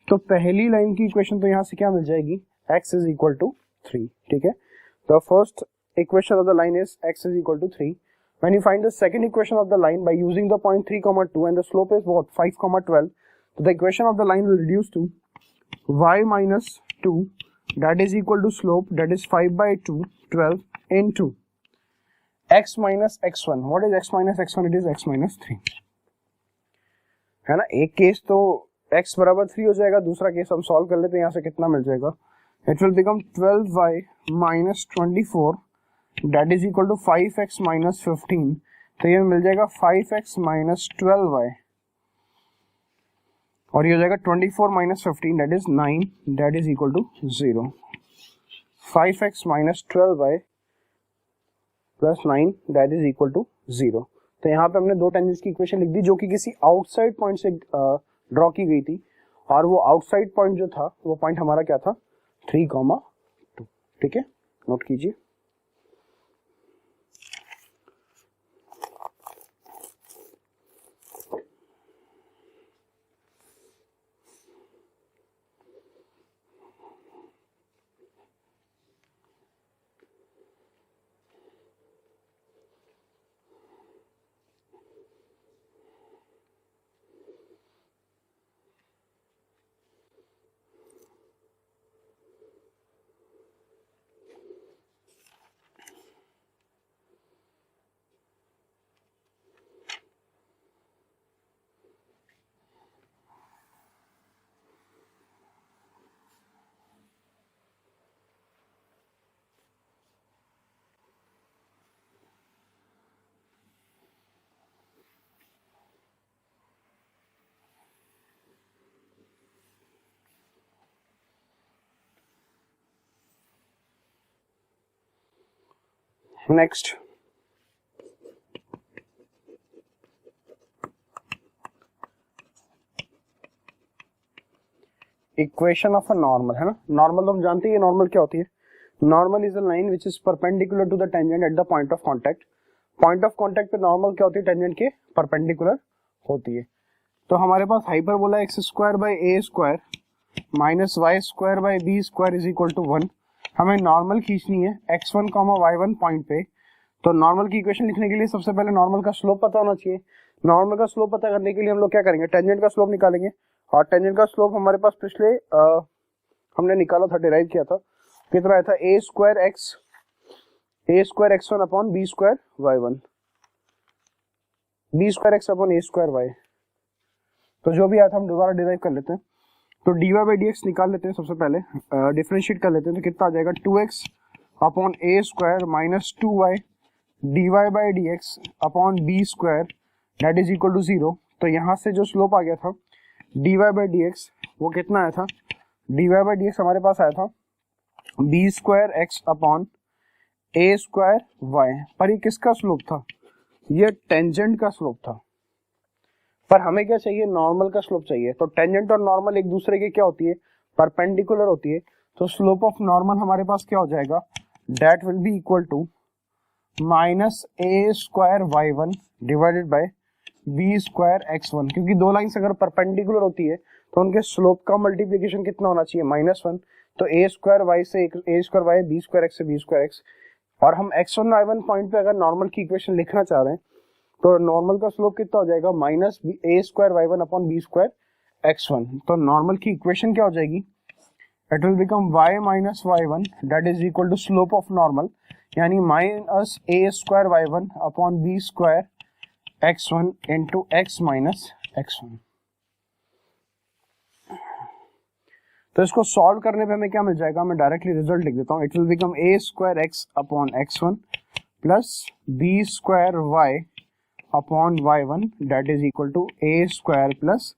तो पहली लाइन की इक्वेशन तो यहाँ से क्या मिल जाएगी, x इज इक्वल टू 3, ठीक है। तो first equation of the line is x is equal to 3. When you find the second equation of the line by using the point 3,2 and the slope is what 5,12, so the equation of the line will reduce to y minus 2 that is equal to slope that is 5 by 2 12 into x minus x1. What is x minus x1? It is x minus 3, है ना। एक case तो x बराबर 3 हो जाएगा, दूसरा case हम solve कर लेते हैं, यहाँ से कितना मिल जाएगा, it will become 12y minus 24 that is equal to 5x minus 15, तो ये मिल जाएगा 5x minus 12y, और ये हो जाएगा 24 minus 15 that is 9 that is equal to 0, 5x minus 12y plus 9 that is equal to 0। तो यहाँ पे हमने दो टेंजेंट्स की इक्वेशन लिख दी जो कि किसी आउटसाइड पॉइंट से ड्रॉ की गई थी, और वो आउटसाइड पॉइंट जो था वो पॉइंट हमारा क्या था 3,2, ठीक है, नोट कीजिए। Next equation of a normal, है ना। नॉर्मल तो हम जानते हैं नॉर्मल क्या होती है, normal is a line which is perpendicular to the tangent at the point of contact. Point of contact पे नॉर्मल क्या होती है, टेंजेंट के परपेंडिकुलर होती है। तो हमारे पास hyperbola x square by A square minus Y square by B square is equal to 1। हमें नॉर्मल खींचनी है x1 y1 पॉइंट पे। तो नॉर्मल की इक्वेशन लिखने के लिए सबसे पहले नॉर्मल का स्लोप पता होना चाहिए। नॉर्मल का स्लोप पता करने के लिए हम लोग क्या करेंगे, टेंजेंट का स्लोप निकालेंगे। और टेंजेंट का स्लोप हमारे पास पिछले हमने निकाला था, डिराइव किया था, कितना आया था, a square x1 upon B square y1, b square x upon a square y. तो जो भी आया था हम दोबारा डिराइव कर लेते हैं। तो dy बाई डी एक्स निकाल लेते हैं, सबसे पहले डिफरेंशिएट कर लेते हैं। तो कितना आ जाएगा, 2x upon a square minus 2y dy by d x upon B square that is equal to 0। तो यहाँ से जो स्लोप आ गया था dy बाई डी एक्स वो कितना आया था, dy बाई डी एक्स हमारे पास आया था B square x upon a square Y. पर ये किसका स्लोप था, ये टेंजेंट का स्लोप था। पर हमें क्या चाहिए, नॉर्मल का स्लोप चाहिए। तो टेंजेंट और नॉर्मल एक दूसरे के क्या होती है, परपेंडिकुलर होती है। तो स्लोप ऑफ नॉर्मल हमारे पास क्या हो जाएगा, that will be equal to minus A square y1 divided by B square x1। क्योंकि दो लाइंस अगर परपेंडिकुलर होती है तो उनके स्लोप का मल्टीप्लिकेशन कितना होना चाहिए, -1। तो ए स्क्वायर वाई से a square y, b square x से बी स्क्वायर एक्स। और हम x1 y1 पॉइंट पे अगर नॉर्मल की इक्वेशन लिखना चाह रहे हैं तो नॉर्मल का स्लोप कितना हो जाएगा, माइनस ए square y1 upon B square x1। तो नॉर्मल की इक्वेशन क्या हो जाएगी, it will become y minus y1 that is equal to slope of normal, यानी माइनस ए square y1 upon B square x1 into x minus x1। तो इसको solve करने पे हमें क्या मिल जाएगा, मैं डायरेक्टली रिजल्ट लिख देता हूँ। It will become a square x upon x1 plus B square y upon y1 that is equal to a square plus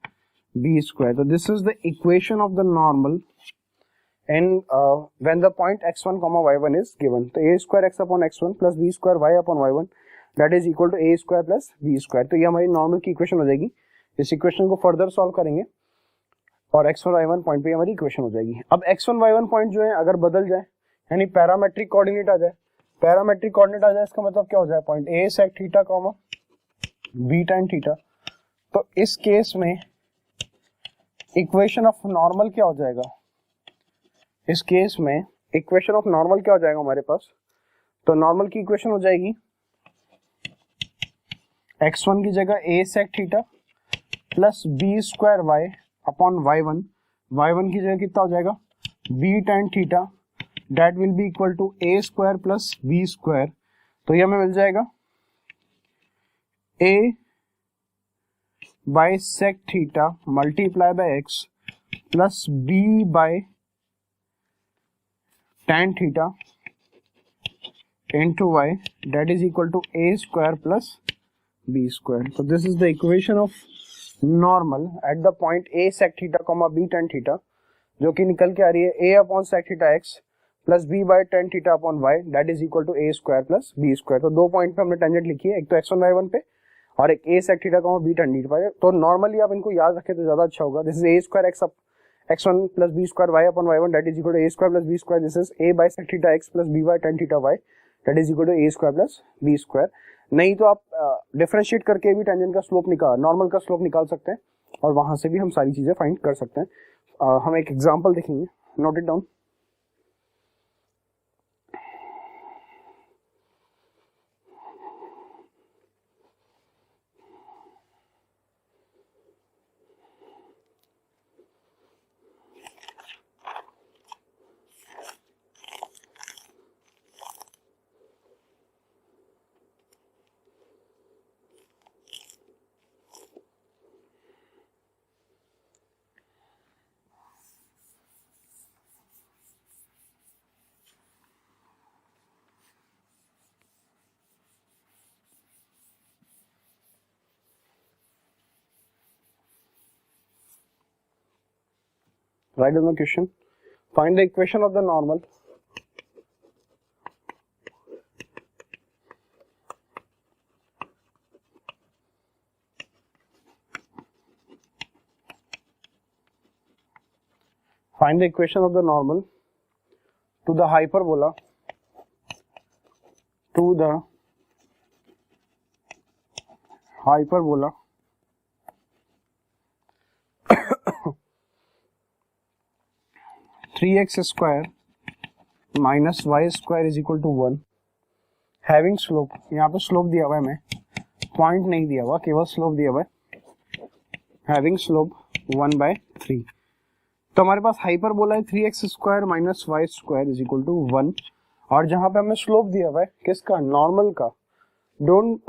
b square. तो this is the equation of the normal and when the point x1 y1 is given। तो a square x upon x1 plus b square y upon y1 that is equal to a square plus b square. तो ये हमारी normal की equation हो जाएगी। इस equation को further solve करेंगे और x1 y1 पॉइंट पे हमारी इक्वेशन हो जाएगी। अब x1 y1 पॉइंट जो है अगर बदल जाए, यानी पैरामेट्रिक कोऑर्डिनेट आ जाए, पैरामेट्रिक कोऑर्डिनेट आ जाए, इसका मतलब क्या हो जाए, point a sec theta comma b tan theta. तो इस केस में इक्वेशन ऑफ नॉर्मल क्या हो जाएगा, इस केस में इक्वेशन ऑफ नॉर्मल क्या हो जाएगा हमारे पास, तो नॉर्मल की इक्वेशन हो जाएगी x1 की जगह a sec theta plus b square y upon y1, y1 की जगह कितना हो जाएगा, b tan theta that will be equal to a square plus b square. तो ये हमें मिल जाएगा a by sec theta multiply by x plus b by tan theta into y that is equal to a square plus b square। So this is the equation of normal at the point a sec theta comma b tan theta, जो कि निकल के आ रही है a upon sec theta x plus b by tan theta upon y that is equal to a square plus b square। तो दो point पे हमने टेंजेंट लिखी है, एक तो x1 y1 पे और एक a sec theta comma b tan theta पे। तो नॉर्मली आप इनको याद रखें तो ज्यादा अच्छा होगा। This is a square x x1 plus b square y upon y1 that is equal to a square plus b square। This is a by sec theta x plus b by tan theta y that is equal to a square plus b square। नहीं तो आप differentiate करके भी tangent का slope निकाल, normal का slope निकाल सकते हैं और वहां से भी हम सारी चीजें फाइंड कर सकते हैं। हम एक एग्जांपल देखेंगे, note it down. Write down the question. Find the equation of the normal. Find the equation of the normal to the hyperbola, to the hyperbola 3x square minus Y square is equal to 1 having slope, यहाँ पे slope दिया हुआ है, मैं point नहीं दिया हुआ, केवल स्लोप दिया हुआ है, हैविंग स्लोप 1/3। तो हमारे पास हाइपरबोला है 3x square minus Y square is equal to 1, और जहां पे हमें स्लोप दिया हुआ है किसका, नॉर्मल का। डोंट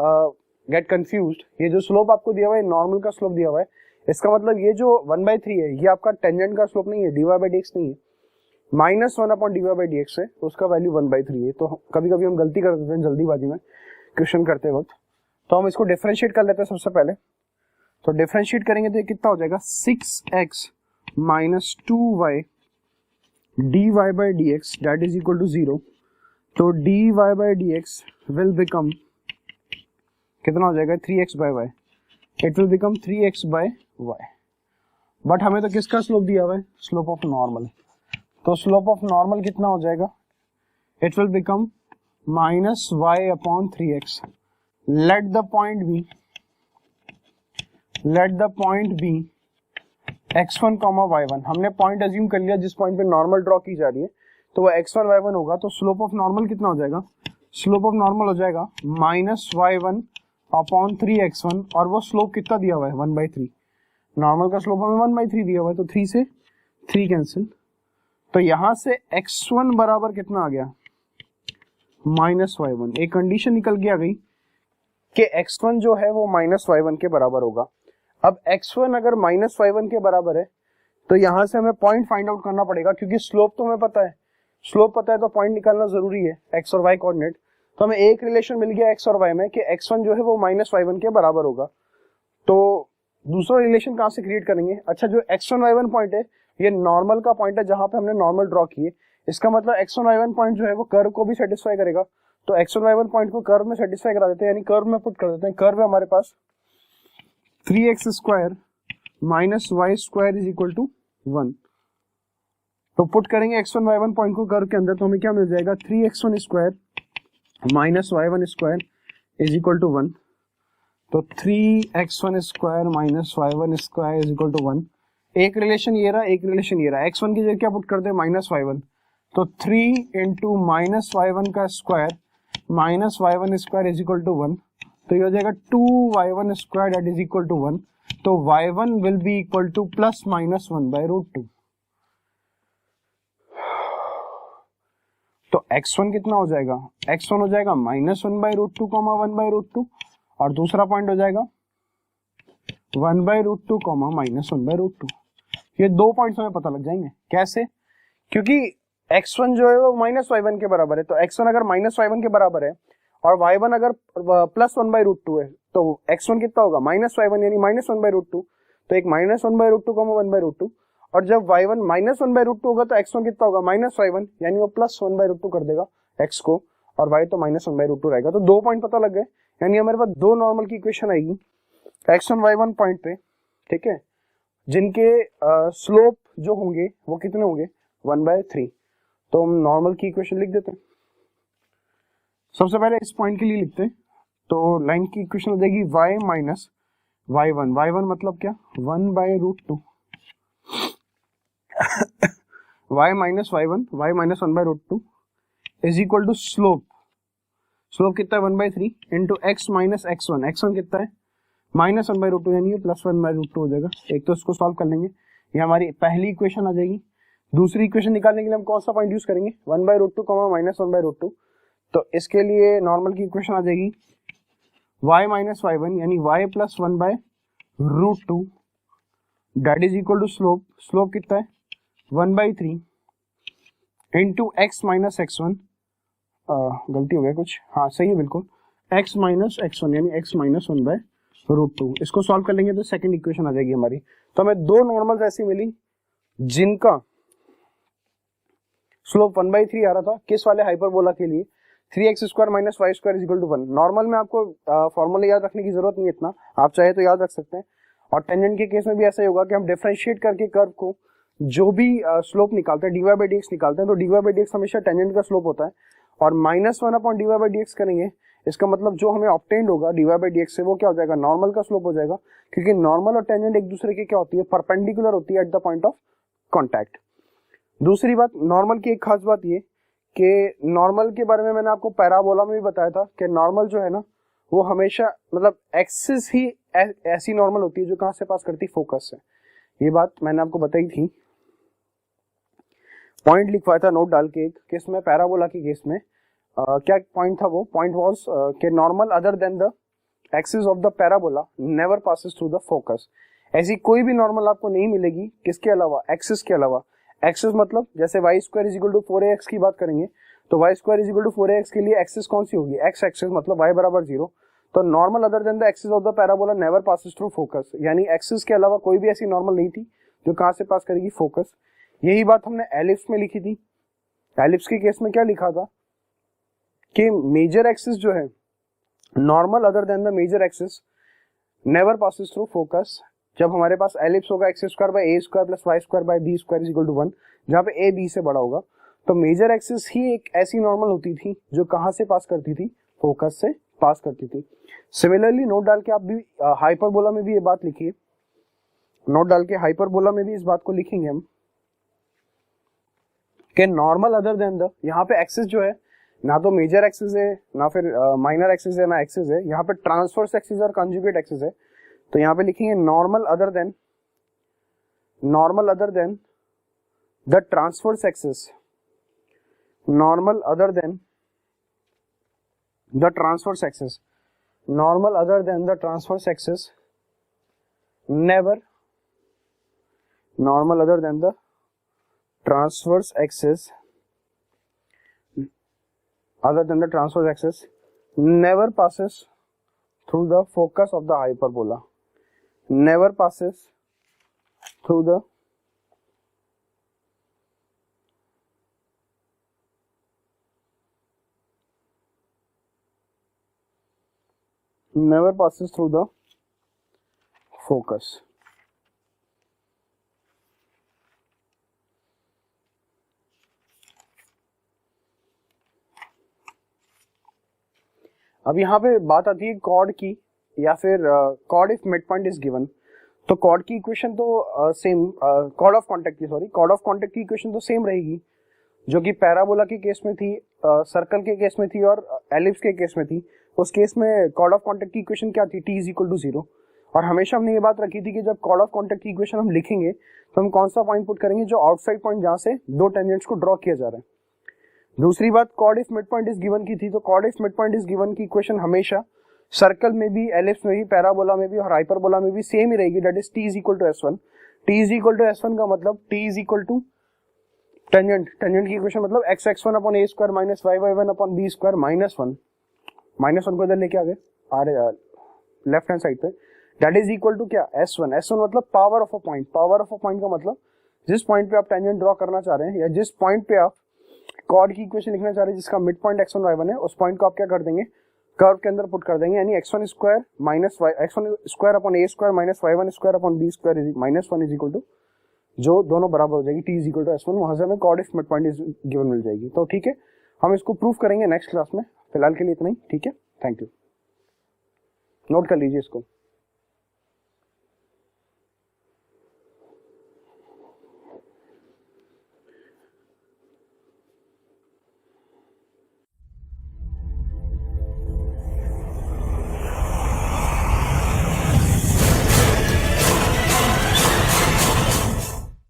गेट कंफ्यूज्ड, ये जो स्लोप आपको दिया हुआ है नॉर्मल का स्लोप दिया हुआ है, इसका मतलब ये जो 1/3 है ये आपका टेंजेंट का स्लोप नहीं है, dy/dx नहीं है, -1/dy/dx है, तो उसका वैल्यू 1/3 है। तो कभी कभी हम गलती कर देते हैं जल्दीबाजी में क्वेश्चन करते वक्त, तो हम इसको डिफरेंशिएट कर लेते हैं सबसे पहले। तो डिफरेंशिएट करेंगे तो ये कितना हो जाएगा, 6x minus 2y dy/dx that is equal to 0। तो dy/dx विल बिकम कितना हो जाएगा, 3x/y, it will become 3x/y। But हमें तो किसका स्लोप दिया हुआ है, स्लोप ऑफ नॉर्मल, तो स्लोप ऑफ नॉर्मल कितना हो जाएगा, it will become -y/3x। Let the point be x1, y1। हमने पॉइंट अज्यूम कर लिया जिस पॉइंट पे नॉर्मल ड्रॉ की जा रही है, तो वो x1 y1 होगा। तो स्लोप ऑफ नॉर्मल कितना हो जाएगा, स्लोप ऑफ नॉर्मल हो जाएगा -y1/3x1, और वो स्लोप कितना दिया हुआ है, 1/3। नॉर्मल का स्लोप हमें 1/3 दिया हुआ है, तो 3 से 3 कैंसिल, तो यहां से x1 बराबर कितना आ गया, -y1। एक कंडीशन निकल के आ गई कि x1 जो है वो -y1 के बराबर होगा। अब x1 अगर -y1 के बराबर है तो यहां से हमें पॉइंट फाइंड आउट करना पड़ेगा, क्योंकि स्लोप तो हमें पता है, स्लोप पता है तो पॉइंट निकालना जरूरी है, x और y कोऑर्डिनेट। तो हमें एक रिलेशन मिल गया x और y में कि x1 जो है वो -y1 के बराबर होगा। तो दूसरा रिलेशन कहां से क्रिएट करेंगे, अच्छा जो x1 y1 पॉइंट है ये नॉर्मल का पॉइंट है जहां पे हमने नॉर्मल ड्रॉ किए, इसका मतलब x1 y1 पॉइंट जो है वो कर्व को भी सेटिस्फाई करेगा। तो x1 y1 पॉइंट को कर्व में सेटिस्फाई करा देते हैं, यानी कर्व में पुट कर देते हैं। कर्व है हमारे पास 3x square minus Y square is equal to 1। तो पुट करेंगे x1 y1 पॉइंट को कर्व के अंदर, तो हमें क्या मिल जाएगा, 3x1 square minus y1 square is equal to 1। तो 3x1 square minus y1 square is equal to 1। एक रिलेशन ये रहा, एक रिलेशन ये रहा। x1 की जगह क्या पुट करते हैं, -y1, तो 3 इंटू -y1 का square minus y1 square is equal to 1। तो ये हो जाएगा 2y1 square that is equal to 1। तो y1 will be equal to plus minus 1/√2। तो x1 कितना हो जाएगा, x1 हो जाएगा -1/√2, 1/√2, और दूसरा पॉइंट हो जाएगा 1/√2, -1/√2। ये दो पॉइंट्स हमें पता लग जाएंगे। कैसे, क्योंकि x1 जो है वो -y1 के बराबर है, तो x1 अगर -y1 के बराबर है और y1 अगर प्लस 1/√2 है, तो x1 कितना होगा, -y1 यानी -1/√2। तो एक -1/√2, 1/√2, और जब y1 -1/√2 होगा तो x1 कितना होगा, -y1 यानी वो प्लस 1/√2 कर देगा x को, और y तो -1/√2 रहेगा। तो दो पॉइंट पता लग गए, यानी हमारे पास दो नॉर्मल की इक्वेशन आएगी x1 y1 पॉइंट पे, ठीक है, जिनके स्लोप जो होंगे वो कितने होंगे, 1/3। तो हम नॉर्मल की इक्वेशन लिख देते हैं। सबसे पहले इस पॉइंट के लिए लिखते हैं, तो लाइन की इक्वेशन हो जाएगी y माइनस y1। y1 मतलब क्या, 1/√2 y minus y1, y minus 1/√2 is equal to slope. Slope कितना है, 1/3 into x minus x1। x1 कितना है, -1/√2, यानी ये प्लस 1/√2 हो जाएगा। एक तो इसको सॉल्व कर लेंगे, ये हमारी पहली इक्वेशन आ जाएगी। दूसरी इक्वेशन निकालने के लिए हम कौन सा पॉइंट यूज करेंगे, 1/√2, -1/√2। तो इसके लिए नॉर्मल की इक्वेशन आ जाएगी y माइनस y1 यानी y प्लस 1/√2 that is equal to slope. Slope कितना है, 1/3 इंटू x माइनस x1, गलती हो गया कुछ, हाँ सही है बिल्कुल, x माइनस x1 यानी x माइनस 1/√2। इसको सॉल्व कर लेंगे तो सेकंड इक्वेशन आ जाएगी हमारी। तो हमें दो नॉर्मल्स ऐसी मिली जिनका स्लोप 1/3 आ रहा था, किस वाले हाइपरबोला के लिए, 3x square minus Y square is equal to 1। Normal में आपको फॉर्मूला याद रखने की जरूरत नहीं है इतना, आप चाहे तो याद रख सकते हैं। और टेंजेंट के केस में भी ऐसा ही होगा कि हम डिफरेंशिएट करके कर्व को जो भी स्लोप निकालते हैं, dy/dx निकालते हैं, तो dy/dx हमेशा टेंजेंट का स्लोप होता है, और -1/dy/dx करेंगे, इसका मतलब जो हमें ऑब्टेन्ड होगा dy/dx से वो क्या हो जाएगा, नॉर्मल का स्लोप हो जाएगा, क्योंकि नॉर्मल और टेंजेंट एक दूसरे की क्या होती है, परपेंडिकुलर होती है eight the point of contact. दूसरी बात, नॉर्मल की एक खास बात ये कि नॉर्मल के बारे में मैंने आपको पैराबोला में भी बताया था कि नॉर्मल जो है ना वो हमेशा मतलब एक्सिस ही ऐसी नॉर्मल होती है जो कहां से पास करती है, फोकस से। ये बात मैंने आपको बताई थी, पॉइंट लिखवाया था नोट डाल के एक केस में, पैराबोला के केस में क्या पॉइंट था वो पॉइंट वाज कि normal other than the axis of the parabola never passes through the focus. ऐसी कोई भी नॉर्मल आपको नहीं मिलेगी किसके अलावा, एक्सिस के अलावा। एक्सिस मतलब जैसे y square is equal to 4ax की बात करेंगे तो y square is equal to 4ax के लिए एक्सिस कौन सी होगी, एक्स एक्सिस, मतलब वाई बराबर 0। तो normal other than the axis of the parabola never passes through focus, यानी एक्सिस के अलावा कोई भी ऐसी नॉर्मल नहीं थी जो कहां से पास करेगी, फोकस। यही बात हमने एलिप्स में लिखी थी। एलिप्स के केस में क्या लिखा था कि मेजर एक्सिस जो है, normal other than the major axis never passes through focus. जब हमारे पास एलिप्स होगा x square by A square plus Y square by B square is equal to 1, जहां पे ए बी से बड़ा होगा, तो मेजर एक्सिस ही एक ऐसी नॉर्मल होती थी जो कहां से पास करती थी, फोकस से पास करती थी। सिमिलरली नोट डाल के आप भी हाइपरबोला में भी ये बात लिखिए, नोट डाल के हाइपरबोला में भी इस बात को लिखेंगे हम कि नॉर्मल अदर देन द, यहाँ पे एक्सिस जो है ना तो मेजर एक्सिस है ना फिर माइनर एक्सिस है ना एक्सिस है, यहाँ पे ट्रांसवर्स एक्सिस और कंजुगेट एक्सिस है। तो यहाँ पे लिखेंगे normal other than the transverse axis, normal other than the transverse axis, normal other than the transverse axis never, normal other than the transverse axis other than the transverse axis never passes through the focus of the hyperbola, never passes through the focus। अब यहाँ पे बात आती है cord की, या फिर chord if mid point is given. तो कॉर्ड की इक्वेशन तो सेम, कॉर्ड ऑफ कांटेक्ट की, सॉरी, कॉर्ड ऑफ कांटेक्ट की इक्वेशन तो सेम रहेगी जो कि पैराबोला के केस में थी, सर्कल के केस में थी और एलिप्स के केस में थी। उस केस में कॉर्ड ऑफ कांटेक्ट की इक्वेशन क्या थी, टी इज इक्वल टू 0। और हमेशा हमने ये बात रखी थी कि जब कॉर्ड ऑफ कांटेक्ट की इक्वेशन हम लिखेंगे तो हम कौन सा पॉइंट पुट करेंगे, जो आउटसाइड पॉइंट जहां से दो टेंजेंट्स को ड्रॉ किया जा रहा है। दूसरी बात, chord if mid point is given की थी, तो chord if mid point is given की इक्वेशन हमेशा सर्कल में भी, एलिप्स में भी, पैराबोला में भी और हाइपरबोला में भी सेम ही रहेगी, that is T is equal to S1। T is equal to S1 का मतलब T is equal to tangent, tangent की इक्वेशन मतलब x x1 upon a square minus y y1 upon b square minus 1, minus 1 को इधर लेके आ गए left hand side पे, दैट इज इक्वल टू क्या, S1। S1 मतलब power of a point, power of a point का मतलब जिस पॉइंट पे आप टेंजेंट ड्रॉ करना चाह रहे हैं या जिस पॉइंट पे आप कॉर्ड की इक्वेशन लिखना चाह रहे हैं जिसका मिड पॉइंट x1 y1 है, उस पॉइंट को आप क्या कर देंगे, कर्व के अंदर पुट कर देंगे, यानी x1 square minus x1 square upon a square minus y1 square upon b square minus 1 is equal to, जो दोनों बराबर हो जाएगी, t is equal to S1, वहां से हमें chord if mid point is given मिल जाएगी। तो ठीक है, हम इसको प्रूफ करेंगे नेक्स्ट क्लास में, फिलहाल के लिए इतना ही, ठीक है, थैंक यू, नोट कर लीजिए इसको।